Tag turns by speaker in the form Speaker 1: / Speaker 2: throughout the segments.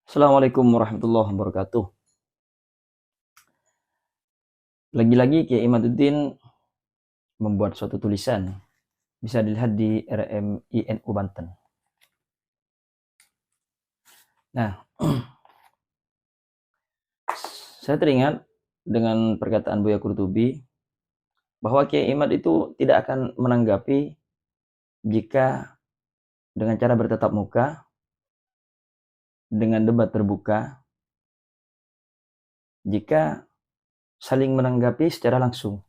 Speaker 1: Assalamualaikum warahmatullahi wabarakatuh. Lagi-lagi Kiai Imaduddin membuat suatu tulisan. Bisa dilihat di RMINU Banten. Nah, saya teringat dengan perkataan Buya Qurtubi bahwa Kiai Imad itu tidak akan menanggapi jika dengan cara bertatap muka, dengan debat terbuka, jika saling menanggapi secara langsung.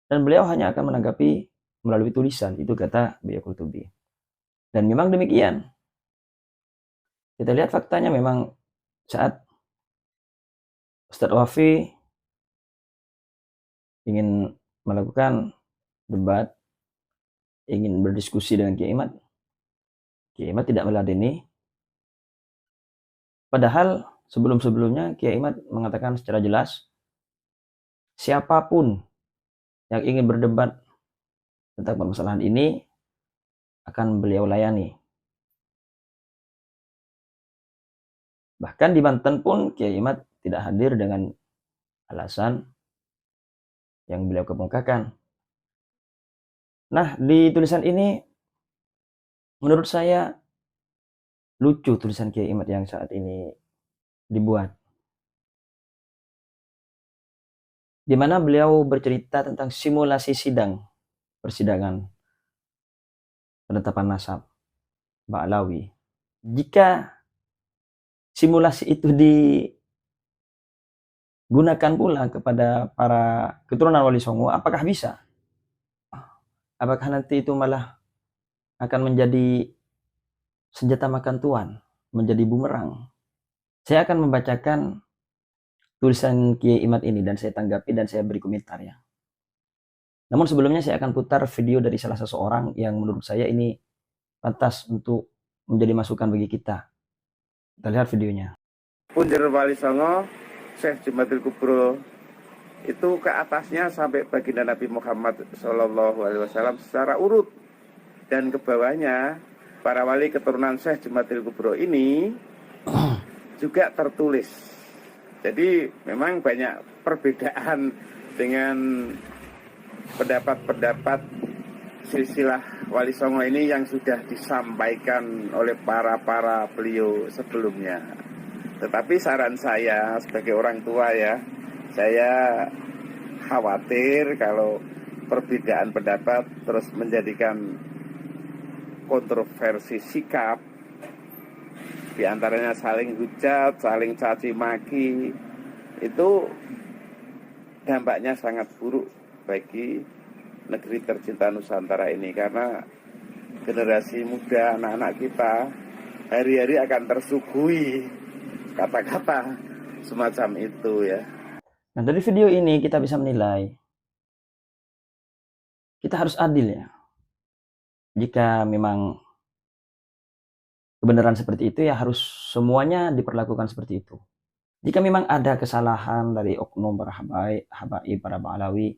Speaker 1: Dan beliau hanya akan menanggapi melalui tulisan, itu kata Buya Qurtubi. Dan memang demikian. Kita lihat faktanya memang saat Ustadz Wafi ingin melakukan debat, ingin berdiskusi dengan Kiai Imad tidak meladeni. Padahal sebelum-sebelumnya Kiai Imad mengatakan secara jelas, siapapun yang ingin berdebat tentang permasalahan ini akan beliau layani. Bahkan di Banten pun Kiai Imad tidak hadir dengan alasan yang beliau kemukakan. Nah, di tulisan ini menurut saya lucu tulisan Kiai Imad yang saat ini dibuat. Di mana beliau bercerita tentang simulasi persidangan penetapan nasab Ba'alawi. Jika simulasi itu digunakan pula kepada para keturunan Wali Songo, apakah bisa? Apakah nanti itu malah akan menjadi senjata makan tuan, menjadi bumerang? Saya akan membacakan tulisan Kiai Imad ini dan saya tanggapi dan saya beri komentar ya. Namun sebelumnya saya akan putar video dari salah seseorang yang menurut saya ini pantas untuk menjadi masukan bagi kita. Kita lihat videonya.
Speaker 2: Punjer Wali Songo, Syekh Jumatil Kubro itu ke atasnya sampai baginda Nabi Muhammad SAW secara urut, dan ke bawahnya para wali keturunan Syekh Jumatil Kubro ini juga tertulis. Jadi memang banyak perbedaan dengan pendapat-pendapat silsilah Wali Songo ini yang sudah disampaikan oleh para beliau sebelumnya. Tetapi saran saya sebagai orang tua ya, saya khawatir kalau perbedaan pendapat terus menjadikan kontroversi sikap, diantaranya saling hujat, saling caci maki, itu dampaknya sangat buruk bagi negeri tercinta Nusantara ini, karena generasi muda, anak-anak kita hari-hari akan tersuguhi kata-kata semacam itu ya.
Speaker 1: Nah, dari video ini kita bisa menilai kita harus adil ya. Jika memang kebenaran seperti itu ya harus semuanya diperlakukan seperti itu. Jika memang ada kesalahan dari oknum para habaib, para Ba'alawi,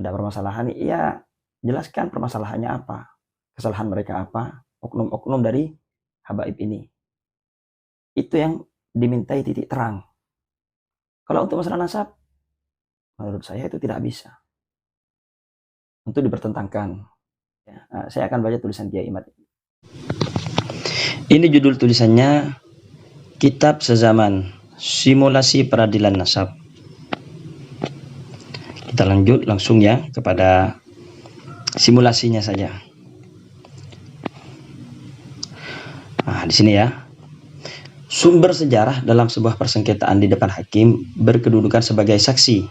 Speaker 1: ada permasalahan, ya jelaskan permasalahannya apa, kesalahan mereka apa, oknum-oknum dari habaib ini. Itu yang dimintai titik terang. Kalau untuk masalah nasab, menurut saya itu tidak bisa untuk dipertentangkan. Ya, saya akan baca tulisan Kiai Imad. Ini judul tulisannya, Kitab Sezaman, Simulasi Peradilan Nasab. Kita lanjut langsung ya kepada simulasinya saja. Nah, di sini ya. Sumber sejarah dalam sebuah persengketaan di depan hakim berkedudukan sebagai saksi.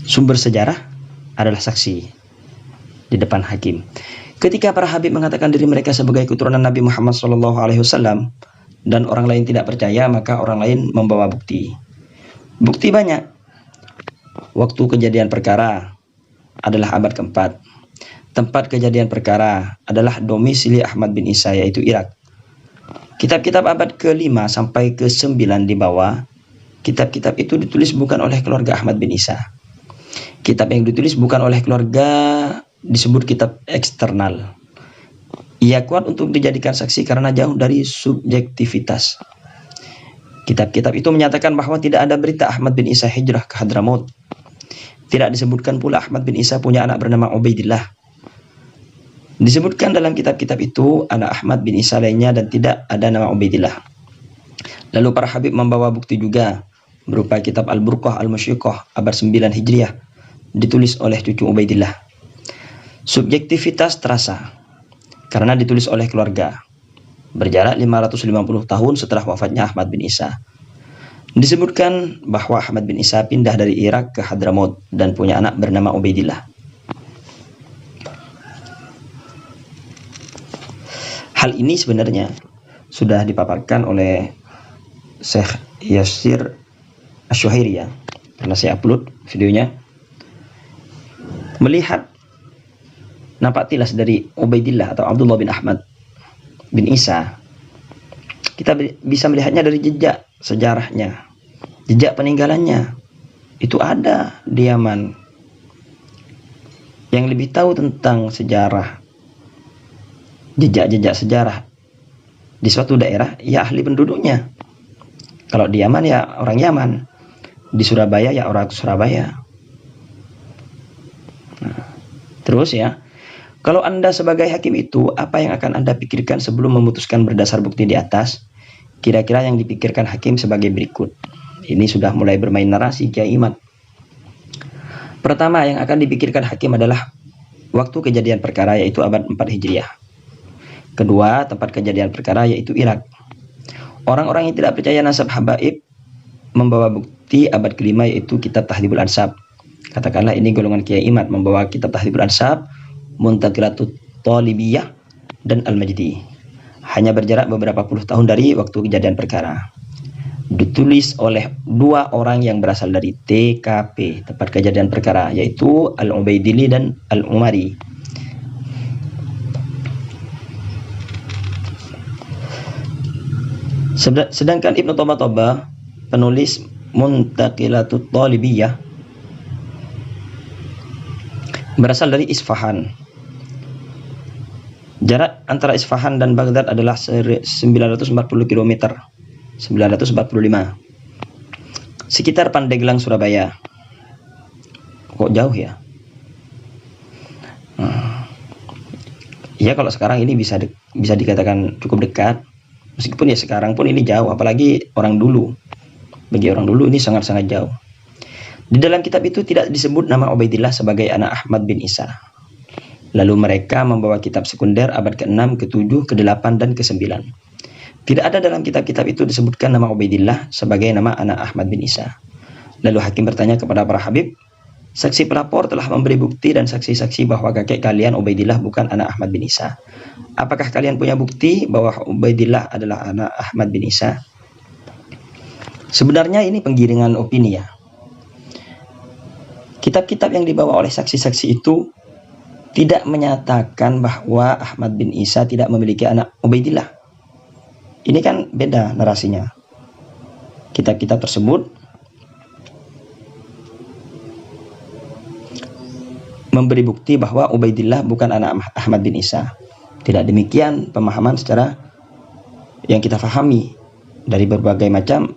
Speaker 1: Sumber sejarah adalah saksi di depan hakim. Ketika para habib mengatakan diri mereka sebagai keturunan Nabi Muhammad SAW dan orang lain tidak percaya, maka orang lain membawa bukti. Bukti banyak. Waktu kejadian perkara adalah abad keempat. Tempat kejadian perkara adalah domisili Ahmad bin Isa, yaitu Irak. Kitab-kitab abad ke-5 sampai ke-9 di bawah, kitab-kitab itu ditulis bukan oleh keluarga Ahmad bin Isa. Kitab yang ditulis bukan oleh keluarga disebut kitab eksternal. Ia kuat untuk dijadikan saksi karena jauh dari subjektivitas. Kitab-kitab itu menyatakan bahwa tidak ada berita Ahmad bin Isa hijrah ke Hadramaut. Tidak disebutkan pula Ahmad bin Isa punya anak bernama Ubaidillah. Disebutkan dalam kitab-kitab itu anak Ahmad bin Isa lainnya dan tidak ada nama Ubaidillah. Lalu para habib membawa bukti juga berupa kitab Al-Burqah Al-Musyiqah abad 9 Hijriah ditulis oleh cucu Ubaidillah. Subjektivitas terasa karena ditulis oleh keluarga. Berjarak 550 tahun setelah wafatnya Ahmad bin Isa. Disebutkan bahwa Ahmad bin Isa pindah dari Irak ke Hadramaut dan punya anak bernama Ubaidillah. Hal ini sebenarnya sudah dipaparkan oleh Syekh Yasir Asy-Syuhairi ya, karena saya upload videonya. Melihat nampak tilas dari Ubaidillah atau Abdullah bin Ahmad bin Isa, kita bisa melihatnya dari jejak sejarahnya, jejak peninggalannya. Itu ada di Yaman. Yang lebih tahu tentang sejarah, jejak-jejak sejarah di suatu daerah, ya ahli penduduknya. Kalau di Yaman ya orang Yaman, di Surabaya ya orang Surabaya. Nah, terus ya, kalau Anda sebagai hakim itu, apa yang akan Anda pikirkan sebelum memutuskan berdasar bukti di atas? Kira-kira yang dipikirkan hakim sebagai berikut. Ini sudah mulai bermain narasi Kiai Imad. Pertama yang akan dipikirkan hakim adalah waktu kejadian perkara, yaitu abad 4 Hijriah. Kedua, tempat kejadian perkara, yaitu Irak. Orang-orang yang tidak percaya nasab habaib membawa bukti abad kelima, yaitu kitab Tahdhibul Ansab. Katakanlah ini golongan Kiai Imad membawa kitab Tahdhibul Ansab, Muntaqilatut Talibiyah, dan Al-Majdi. Hanya berjarak beberapa puluh tahun dari waktu kejadian perkara. Ditulis oleh dua orang yang berasal dari TKP, tempat kejadian perkara, yaitu Al-Ubaidili dan Al-Umari. Sedangkan Ibnu Tabatabai, penulis Muntaqilatut Talibiyah, berasal dari Isfahan. Jarak antara Isfahan dan Baghdad adalah 940 km, 945, sekitar Pandeglang, Surabaya. Kok jauh ya? Ya kalau sekarang ini bisa dikatakan cukup dekat. Meskipun ya sekarang pun ini jauh, apalagi orang dulu. Bagi orang dulu ini sangat-sangat jauh. Di dalam kitab itu tidak disebut nama Ubaidillah sebagai anak Ahmad bin Isa. Lalu mereka membawa kitab sekunder abad ke-6, ke-7, ke-8, dan ke-9. Tidak ada dalam kitab-kitab itu disebutkan nama Ubaidillah sebagai nama anak Ahmad bin Isa. Lalu hakim bertanya kepada para habib, saksi pelapor telah memberi bukti dan saksi-saksi bahwa kakek kalian Ubaidillah bukan anak Ahmad bin Isa. Apakah kalian punya bukti bahwa Ubaidillah adalah anak Ahmad bin Isa? Sebenarnya ini penggiringan opini ya. Kitab-kitab yang dibawa oleh saksi-saksi itu tidak menyatakan bahwa Ahmad bin Isa tidak memiliki anak Ubaidillah. Ini kan beda narasinya. Kitab-kitab tersebut memberi bukti bahwa Ubaidillah bukan anak Ahmad bin Isa. Tidak demikian pemahaman secara yang kita fahami dari berbagai macam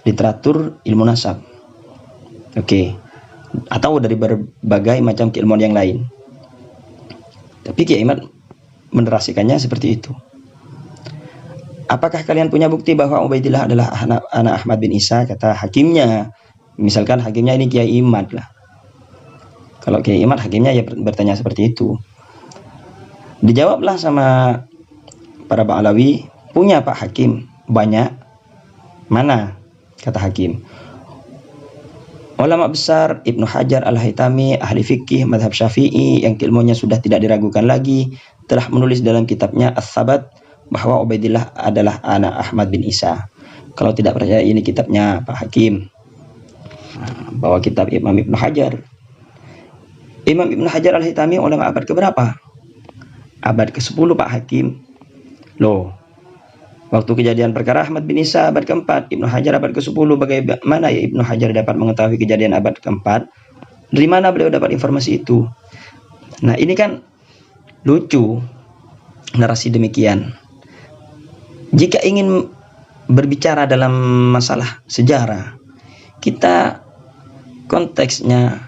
Speaker 1: literatur ilmu nasab. Oke. Atau dari berbagai macam keilmuan yang lain. Tapi Kiai Imad menerasikannya seperti itu. Apakah kalian punya bukti bahwa Ubaidillah adalah anak Ahmad bin Isa? Kata hakimnya. Misalkan hakimnya ini Kiai Imad lah. Kalau Kiai Imad hakimnya ya bertanya seperti itu. Dijawablah sama para Ba'alawi, punya Pak Hakim, banyak. Mana? Kata hakim. Ulama besar Ibnu Hajar Al-Haytami, ahli fikih mazhab Syafi'i yang ilmunya sudah tidak diragukan lagi, telah menulis dalam kitabnya Ats-Tsabat bahwa Ubaidillah adalah anak Ahmad bin Isa. Kalau tidak percaya, ini kitabnya Pak Hakim. Bawa kitab Imam Ibnu Hajar. Imam Ibnu Hajar Al-Haytami ulama abad keberapa? Abad ke-10 Pak Hakim. Loh, waktu kejadian perkara Ahmad bin Isa abad ke-4, Ibnu Hajar abad ke-10. Bagaimana ya Ibnu Hajar dapat mengetahui kejadian abad ke-4? Dari mana beliau dapat informasi itu? Nah, ini kan lucu narasi demikian. Jika ingin berbicara dalam masalah sejarah, kita konteksnya,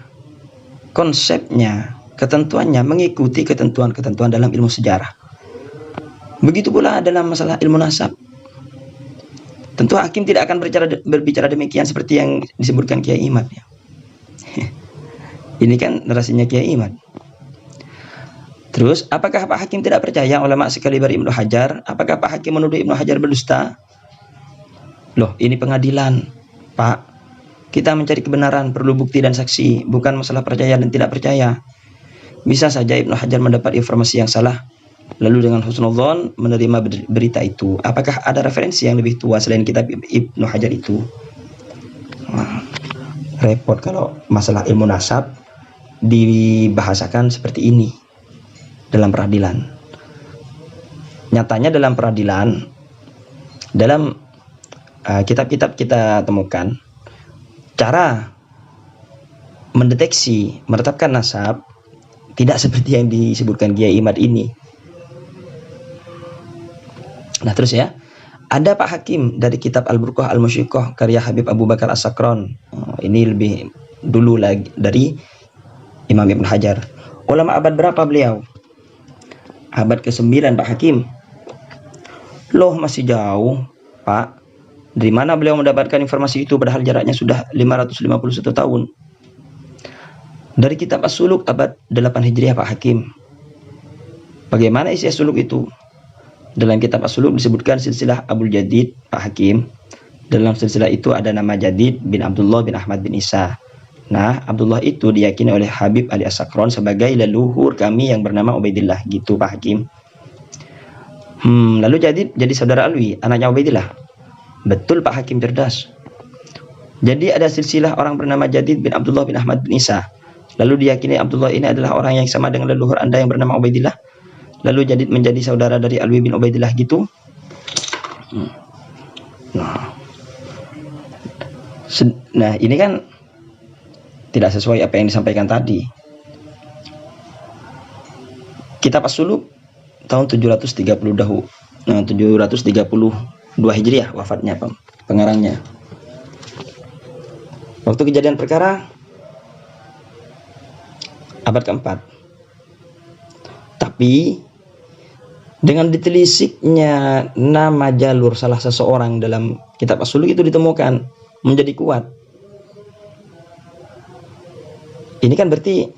Speaker 1: konsepnya, ketentuannya mengikuti ketentuan-ketentuan dalam ilmu sejarah. Begitu pula dalam masalah ilmu nasab. Tentu hakim tidak akan berbicara demikian seperti yang disebutkan Kiai Imad. Ini kan narasinya Kiai Imad. Terus, apakah Pak Hakim tidak percaya ulama sekaliber Ibnu Hajar? Apakah Pak Hakim menuduh Ibnu Hajar berdusta? Loh, ini pengadilan, Pak. Kita mencari kebenaran, perlu bukti dan saksi, bukan masalah percaya dan tidak percaya. Bisa saja Ibnu Hajar mendapat informasi yang salah, lalu dengan husnudzon menerima berita itu. Apakah ada referensi yang lebih tua selain kitab Ibnu Hajar itu? Wah, repot kalau masalah ilmu nasab dibahasakan seperti ini dalam peradilan. Nyatanya dalam peradilan, dalam kitab-kitab kita temukan cara mendeteksi, menetapkan nasab tidak seperti yang disebutkan Kiai Imad ini. Nah, terus ya, ada Pak Hakim dari kitab Al-Burqah Al-Musyiqah karya Habib Abu Bakar As-Sakron. Ini lebih dulu lagi dari Imam Ibnu Hajar. Ulama abad berapa beliau? Abad ke-9 Pak Hakim. Loh, masih jauh, Pak. Dari mana beliau mendapatkan informasi itu padahal jaraknya sudah 551 tahun? Dari kitab As-Suluk abad 8 Hijriah Pak Hakim. Bagaimana isi As-Suluk itu? Dalam kitab As-Suluk disebutkan silsilah Abul Jadid Pak Hakim. Dalam silsilah itu ada nama Jadid bin Abdullah bin Ahmad bin Isa. Nah, Abdullah itu diyakini oleh Habib Ali As-Sakron sebagai leluhur kami yang bernama Ubaidillah, gitu Pak Hakim. Lalu Jadid jadi saudara Alwi, anaknya Ubaidillah. Betul Pak Hakim cerdas. Jadi ada silsilah orang bernama Jadid bin Abdullah bin Ahmad bin Isa. Lalu diyakini Abdullah ini adalah orang yang sama dengan leluhur Anda yang bernama Ubaidillah. Lalu Jadid menjadi saudara dari Alwi bin Ubaidillah, gitu. Nah, ini kan tidak sesuai apa yang disampaikan tadi. Kitab As-Suluk tahun 732 Hijriah wafatnya pengarangnya. Waktu kejadian perkara abad keempat. Tapi dengan ditelisiknya nama jalur salah seseorang dalam kitab As-Suluk itu ditemukan menjadi kuat. Ini kan berarti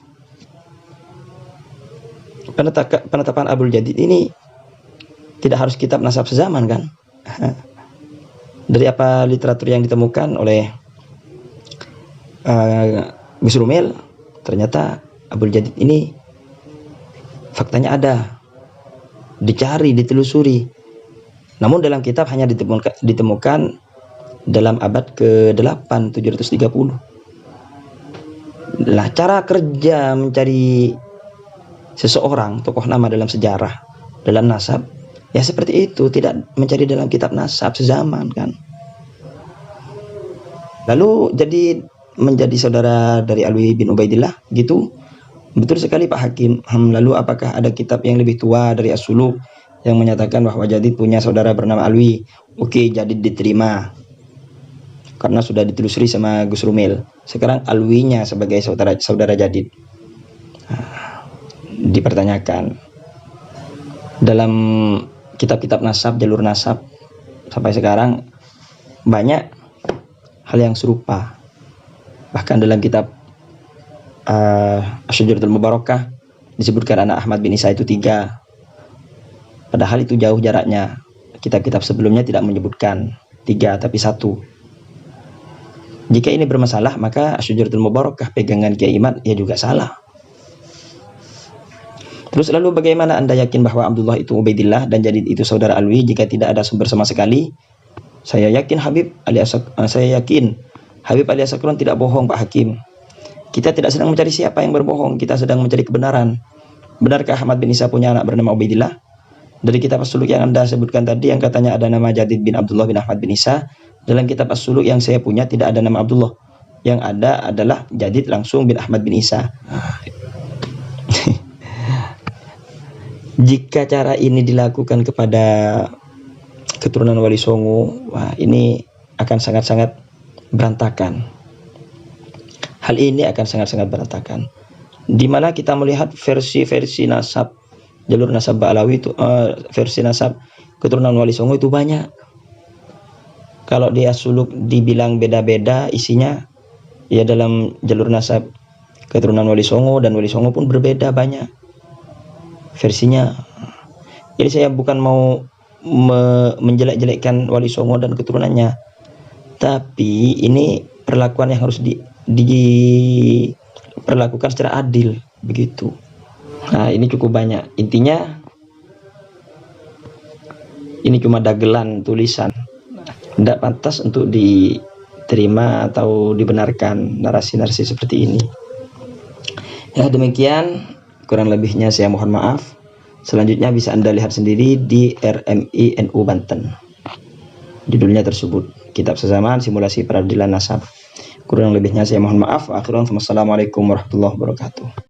Speaker 1: penetapan Abul Jadid ini tidak harus kitab nasab sezaman kan? Dari apa literatur yang ditemukan oleh Gus Rumel, ternyata Abul Jadid ini faktanya ada, dicari, ditelusuri. Namun dalam kitab hanya ditemukan dalam abad ke-8 730. Lah, cara kerja mencari seseorang tokoh nama dalam sejarah, dalam nasab, ya seperti itu, tidak mencari dalam kitab nasab sezaman kan. Lalu jadi menjadi saudara dari Alwi bin Ubaidillah, gitu. Betul sekali Pak Hakim. Lalu apakah ada kitab yang lebih tua dari As-Suluk yang menyatakan bahwa Jadid punya saudara bernama Alwi? Oke, Jadid diterima karena sudah ditelusuri sama Gus Rumel. Sekarang Alwinya sebagai saudara Jadid dipertanyakan. Dalam kitab-kitab nasab, jalur nasab sampai sekarang banyak hal yang serupa. Bahkan dalam kitab Asy-Syajaratul Mubarakah disebutkan anak Ahmad bin Isa itu 3. Padahal itu jauh jaraknya. Kitab-kitab sebelumnya tidak menyebutkan 3 tapi 1. Jika ini bermasalah, maka Asy-Syajaratul Mubarakah pegangan Kiai Imad ya juga salah. Terus lalu bagaimana Anda yakin bahwa Abdullah itu Ubaidillah dan Jadid itu saudara Alwi jika tidak ada sumber sama sekali? Saya yakin Habib Ali As-Sakron tidak bohong Pak Hakim. Kita tidak sedang mencari siapa yang berbohong, kita sedang mencari kebenaran. Benarkah Ahmad bin Isa punya anak bernama Ubaidillah? Dari kitab As-Suluk yang Anda sebutkan tadi yang katanya ada nama Jadid bin Abdullah bin Ahmad bin Isa, dalam kitab As-Suluk yang saya punya tidak ada nama Abdullah. Yang ada adalah Jadid langsung bin Ahmad bin Isa. Jika cara ini dilakukan kepada keturunan Wali Songo, wah ini akan sangat-sangat berantakan. Hal ini akan sangat-sangat berantakan. Di mana kita melihat versi-versi nasab jalur nasab Ba'alawi itu, versi nasab keturunan Wali Songo itu banyak. Kalau dia suluk dibilang beda-beda isinya, ya dalam jalur nasab keturunan Wali Songo dan Wali Songo pun berbeda banyak versinya. Jadi saya bukan mau menjelek-jelekkan Wali Songo dan keturunannya, tapi ini perlakuan yang harus diperlakukan secara adil begitu. Nah ini cukup banyak. Intinya ini cuma dagelan tulisan, tidak pantas untuk diterima atau dibenarkan narasi-narasi seperti ini. Ya demikian, kurang lebihnya saya mohon maaf. Selanjutnya bisa Anda lihat sendiri di RMI NU Banten. Judulnya tersebut, Kitab Sezaman Simulasi Peradilan Nasab. Kurang lebihnya saya mohon maaf. Akhirnya, wassalamualaikum warahmatullahi wabarakatuh.